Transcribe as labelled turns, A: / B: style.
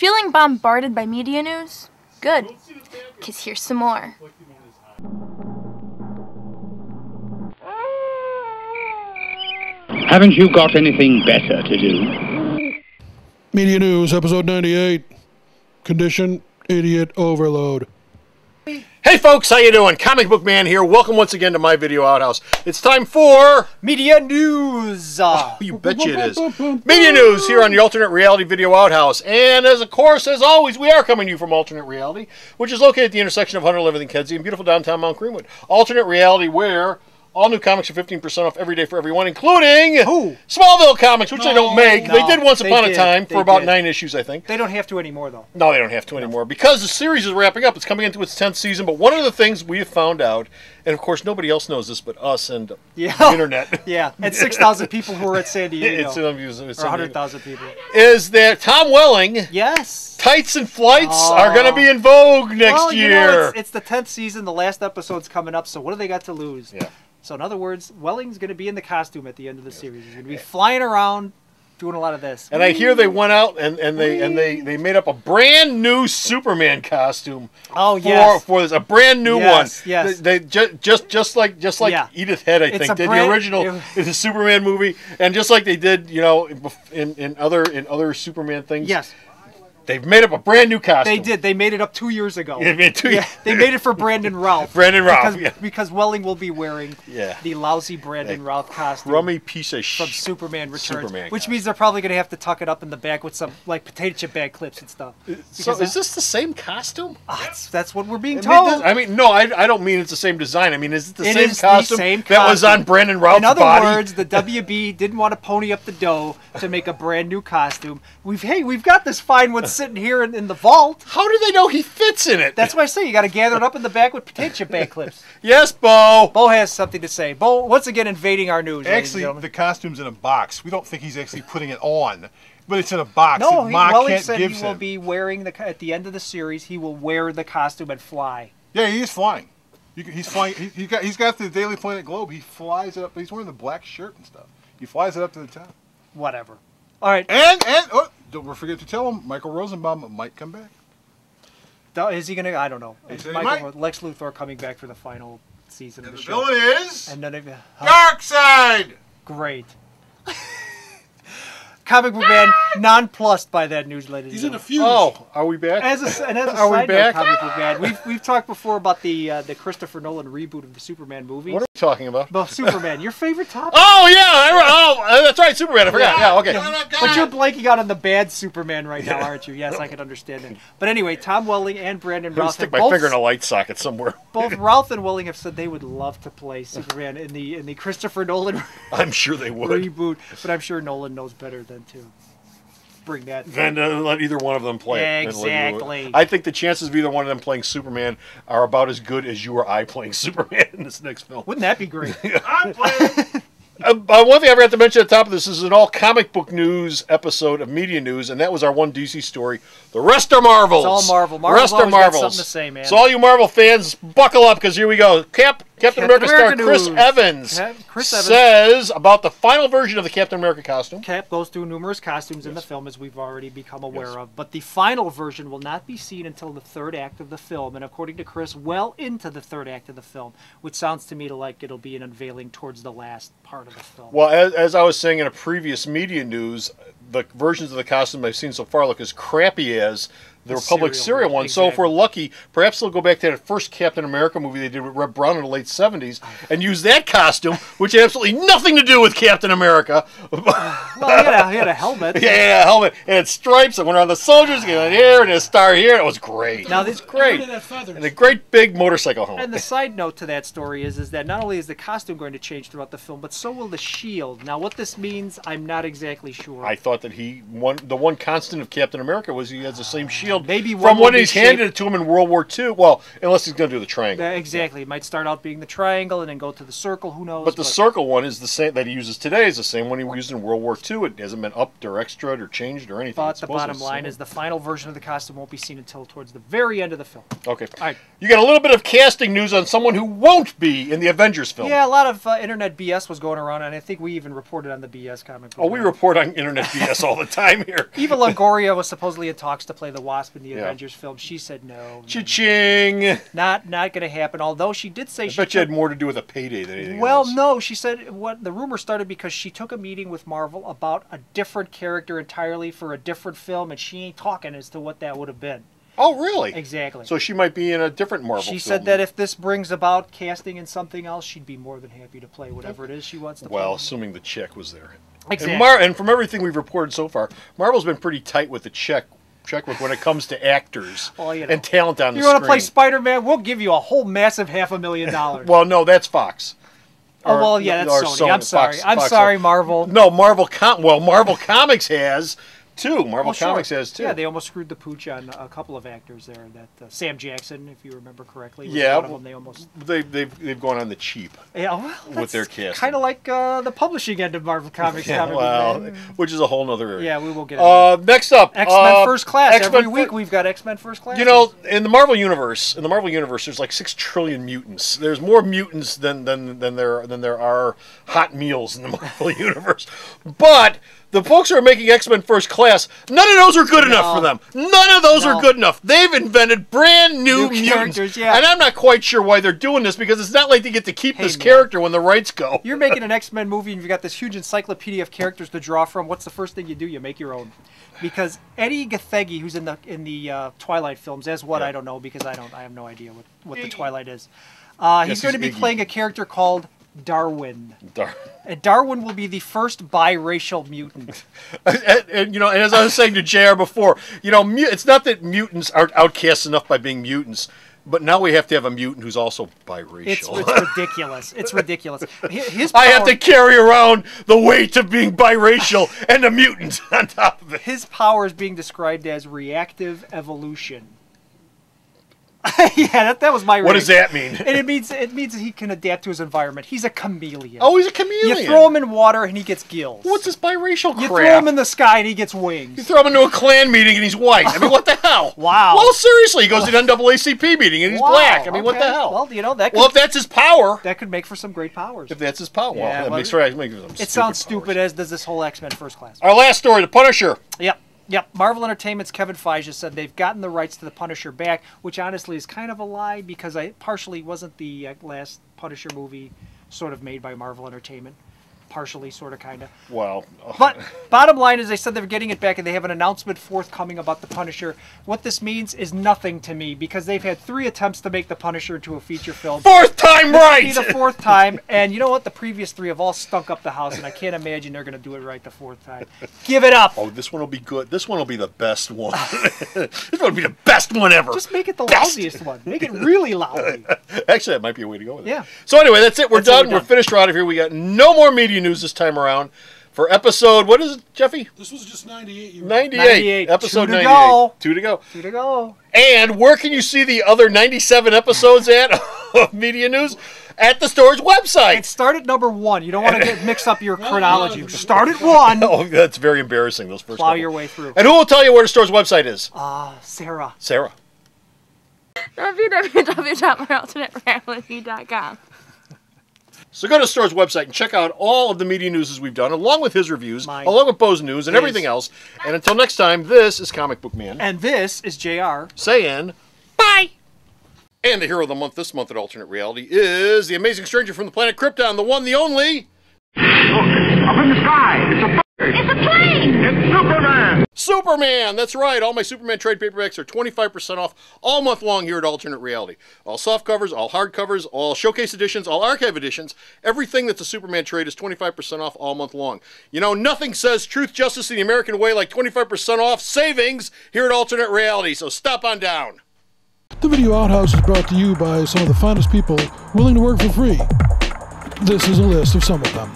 A: Feeling bombarded by media news? Good, because here's some more.
B: Haven't you got anything better to do?
C: Media News, episode 98. Condition, idiot overload.
D: Hey folks, how you doing? Comic Book Man here. Welcome once again to my video outhouse. It's time for
E: Media News.
D: Oh, you betcha it is. Media News here on the Alternate Reality Video Outhouse. And as always, we are coming to you from Alternate Reality, which is located at the intersection of 111th and Kedzie in beautiful downtown Mount Greenwood. Alternate Reality, where all new comics are 15% off every day for everyone, including Smallville comics, which they don't make. They did once upon a time for about 9 issues, I think.
E: They don't have to anymore, though.
D: No, they don't have to anymore because the series is wrapping up. It's coming into its 10th season. But one of the things we have found out, and of course nobody else knows this but us and the internet.
E: Yeah, and 6,000 people who are at San Diego.
D: It's
E: or 100,000 people.
D: Is that Tom Welling?
E: Yes.
D: Tights and flights are going to be in vogue next year.
E: Know, it's the 10th season. The last episode's coming up, so what do they got to lose?
D: Yeah.
E: So in other words, Welling's going to be in the costume at the end of the series. He's going to be flying around, doing a lot of this.
D: And I hear they went out and they made up a brand new Superman costume.
E: Oh yes,
D: for this, a brand new one.
E: Yes.
D: They just like Edith Head, I think, did the original is a Superman movie, and just like they did, in other Superman things.
E: Yes.
D: They've made up a brand new costume.
E: They did. They made it up 2 years ago.
D: They made
E: it for Brandon Routh. Because Welling will be wearing the lousy Brandon Routh costume.
D: Crummy piece of
E: from Superman Returns. Which means they're probably going to have to tuck it up in the back with some potato chip bag clips and stuff.
D: So is this the same costume?
E: That's what we're being told.
D: No, I don't mean it's the same design. I mean, is it the same costume that was on Brandon Routh's body?
E: In other words, the WB didn't want to pony up the dough to make a brand new costume. We've got this fine one sitting here in the vault.
D: How do they know he fits in it?
E: That's why I say you got to gather it up in the back with potato chip bag clips.
D: Yes, Bo.
E: Bo has something to say. Bo, once again, invading our news.
F: Actually, the costume's in a box. We don't think he's actually putting it on, but it's in a box.
E: No, Welling
F: said
E: he will be wearing at the end of the series. He will wear the costume and fly.
F: Yeah, he is flying. He's flying. He's got the Daily Planet Globe. He flies it up. He's wearing the black shirt and stuff. He flies it up to the top.
E: Whatever. All right.
F: And don't forget to tell him Michael Rosenbaum might come back.
E: Is he gonna? I don't know. Lex Luthor coming back for the final season of the show.
F: The villain is
E: Darkseid. Great. Comic Book Man nonplussed by that news, ladies.
C: He's in a fuse.
D: Oh, are we back?
E: As a side note, Comic Book Man, we've talked before about the Christopher Nolan reboot of the Superman movie.
D: What are we talking about?
E: About Superman, your favorite topic.
D: Oh yeah, that's right, Superman. I forgot. Yeah, okay.
E: But you're blanking out on the bad Superman right now, aren't you? Yes, I can understand that. But anyway, Tom Welling and Brandon Routh.
D: Stick my finger in a light socket somewhere.
E: Both Routh and Welling have said they would love to play Superman in the Christopher Nolan.
D: I'm sure they would
E: reboot, but I'm sure Nolan knows better than to bring that.
D: Then let either one of them play.
E: Exactly.
D: I think the chances of either one of them playing Superman are about as good as you or I playing Superman in this next film.
E: Wouldn't that be great?
F: I'm playing.
D: One thing I forgot to mention at the top of this is an all comic book news episode of Media News, and that was our one DC story. The rest are Marvels.
E: It's all Marvel.
D: The rest are Marvels.
E: Got something to say, man.
D: So all you Marvel fans, buckle up because here we go. Captain America star Chris Evans says about the final version of the Captain America costume.
E: Cap goes through numerous costumes in the film, as we've already become aware of, but the final version will not be seen until the third act of the film, and according to Chris, well into the third act of the film, which sounds to me like it'll be an unveiling towards the last part of the film.
D: Well, as I was saying in a previous Media News, the versions of the costume I've seen so far look as crappy as the Republic serial one.
E: Exactly.
D: So if we're lucky, perhaps they'll go back to that first Captain America movie they did with Reb Brown in the late 70s and use that costume, which had absolutely nothing to do with Captain America.
E: Well, he had a helmet.
D: Yeah, a helmet. And it stripes that went around the soldiers, and here, and a star here. It was great.
E: Now this
D: great. And a great big motorcycle helmet.
E: And the side note to that story is that not only is the costume going to change throughout the film, but so will the shield. Now what this means, I'm not exactly sure.
D: I thought that the one constant of Captain America was he has the same shield.
E: Maybe
D: from when he's handed it to him in World War II. Well, unless he's going to do the triangle.
E: Exactly. It might start out being the triangle and then go to the circle. Who knows?
D: But the circle one is the same that he uses today. Is the same one he used in World War II. It hasn't been upped or extra or changed or anything.
E: But the bottom line is the final version of the costume won't be seen until towards the very end of the film.
D: Okay.
E: All right.
D: You got a little bit of casting news on someone who won't be in the Avengers film.
E: Yeah, a lot of internet BS was going around, and I think we even reported on the BS comic book.
D: Oh, we report on internet BS us all the time here.
E: Eva Longoria was supposedly in talks to play the Wasp in the
D: Yeah.
E: Avengers film. She said no.
D: Cha-ching!
E: Not going to happen. Although she did say
D: I bet you had more to do with a payday than anything
E: Well,
D: else.
E: no, she said what the rumor started because she took a meeting with Marvel about a different character entirely for a different film, and she ain't talking as to what that would have been.
D: Oh, really?
E: Exactly.
D: So she might be in a different Marvel
E: She
D: film.
E: said that if this brings about casting in something else, she'd be more than happy to play whatever it is she wants to play.
D: Well, assuming the check was there.
E: Exactly.
D: And from everything we've reported so far, Marvel's been pretty tight with the checkbook when it comes to actors
E: Well, you know.
D: and talent on
E: You
D: the
E: want
D: screen.
E: to play Spider-Man? We'll give you a whole massive $500,000.
D: Well, no, that's Fox.
E: oh, well, yeah, that's
D: or
E: Sony. I'm sorry.
D: Fox-
E: I'm
D: Fox-
E: sorry, Marvel.
D: No, Marvel Comics has too. Marvel
E: Sure.
D: Comics has too.
E: Yeah, they almost screwed the pooch on a couple of actors there. That Sam Jackson, if you remember correctly, was
D: Yeah,
E: one of them. They almost
D: they've gone on the cheap.
E: yeah, well,
D: with their casting.
E: kind of like the publishing end of Marvel Comics. comic book,
D: Well,
E: man.
D: which is a whole nother area.
E: Yeah, we will get into
D: Next up,
E: X-Men First Class.
D: X-Men
E: Every
D: Fir-
E: week we've got X-Men First Class.
D: You know, in the Marvel universe, there's like 6 trillion mutants. There's more mutants than there are hot meals in the Marvel universe. But the folks who are making X-Men First Class, none of those are good enough for them. None of those are good enough. They've invented brand new mutants,
E: characters, yeah.
D: and I'm not quite sure why they're doing this because it's not like they get to keep this
E: man.
D: character when the rights go.
E: You're making an X-Men movie and you've got this huge encyclopedia of characters to draw from. What's the first thing you do? You make your own. Because Eddie Gathegi, who's in the Twilight films, as what
D: Yeah.
E: I don't know because I have no idea what the
D: Iggy.
E: Twilight is.
D: Yes,
E: He's going to be
D: Iggy.
E: playing a character called Darwin.
D: Darn.
E: And Darwin will be the first biracial mutant.
D: And, and as I was saying to JR before, it's not that mutants aren't outcasts enough by being mutants, but now we have to have a mutant who's also
E: It's
D: biracial.
E: ridiculous. It's ridiculous. His
D: I have
E: power-
D: to carry around the weight of being biracial and a mutant on top of it.
E: His power is being described as reactive evolution. Yeah, that was my.
D: What does that mean?
E: And it means that he can adapt to his environment. He's a chameleon.
D: Oh, he's a chameleon.
E: You throw him in water and he gets gills.
D: What's this biracial
E: You
D: crap?
E: throw him in the sky and he gets wings.
D: You throw him into a Klan meeting and he's white. I mean, what the hell?
E: Wow.
D: Well, seriously, he goes to an NAACP meeting and he's
E: Wow,
D: black. I mean, what
E: okay.
D: the hell?
E: Well, that could,
D: Well, if that's his power,
E: that could make for some great powers.
D: if that's his power, well,
E: Yeah,
D: that
E: well,
D: makes for some
E: It sounds
D: stupid
E: stupid, as does this whole X-Men First Class.
D: Our last story, The Punisher.
E: Yep. Marvel Entertainment's Kevin Feige said they've gotten the rights to the Punisher back, which honestly is kind of a lie because I partially wasn't the last Punisher movie sort of made by Marvel Entertainment. Partially, sort of, kind of.
D: Well,
E: But bottom line is they said they're getting it back and they have an announcement forthcoming about the Punisher. What this means is nothing to me because they've had 3 attempts to make the Punisher into a feature film.
D: fourth time
E: This will
D: right.
E: be the 4th time, and you know what? The previous 3 have all stunk up the house, and I can't imagine they're going to do it right the 4th time. Give it up!
D: Oh, this one will be good. This one will be the best one. This one will be the best one ever.
E: Just make it the
D: Best.
E: lousiest one. Make it really lousy.
D: Actually, that might be a way to go with it.
E: Yeah.
D: So anyway, that's it. We're
E: That's it,
D: done.
E: we're
D: We're
E: done.
D: finished. We're out of here. We got no more media news this time around. For episode, what is it, Jeffy?
C: This was just 98.
D: 98. Episode
E: 2 to
D: 98.
E: go.
D: 2 to go.
E: 2 to go.
D: And where can you see the other 97 episodes at of Media News? At the store's website.
E: And start at number 1. You don't want to mix up your chronology. Start at 1.
D: Oh, that's very embarrassing, those first
E: Plow
D: couple.
E: your way through.
D: And who will tell you where the store's website is?
E: Sarah.
D: Sarah.
A: www.myalternatereality.com.
D: So go to the store's website and check out all of the media news we've done, along with his reviews,
E: Mine.
D: along with Bo's news, and
E: His.
D: everything else. And until next time, this is Comic Book Man
E: And this is JR.
D: saying bye. And the hero of the month this month at Alternate Reality is the amazing stranger from the planet Krypton, the one, the only
B: Look, up in the sky. It's a plane. It's Superman.
D: Superman. That's right. All my Superman trade paperbacks are 25% off all month long here at Alternate Reality. All soft covers, all hard covers, all showcase editions, all archive editions. Everything that's a Superman trade is 25% off all month long. You know, nothing says truth, justice, and the American way like 25% off savings here at Alternate Reality. So stop on down.
C: The Video Outhouse is brought to you by some of the finest people willing to work for free. This is a list of some of them.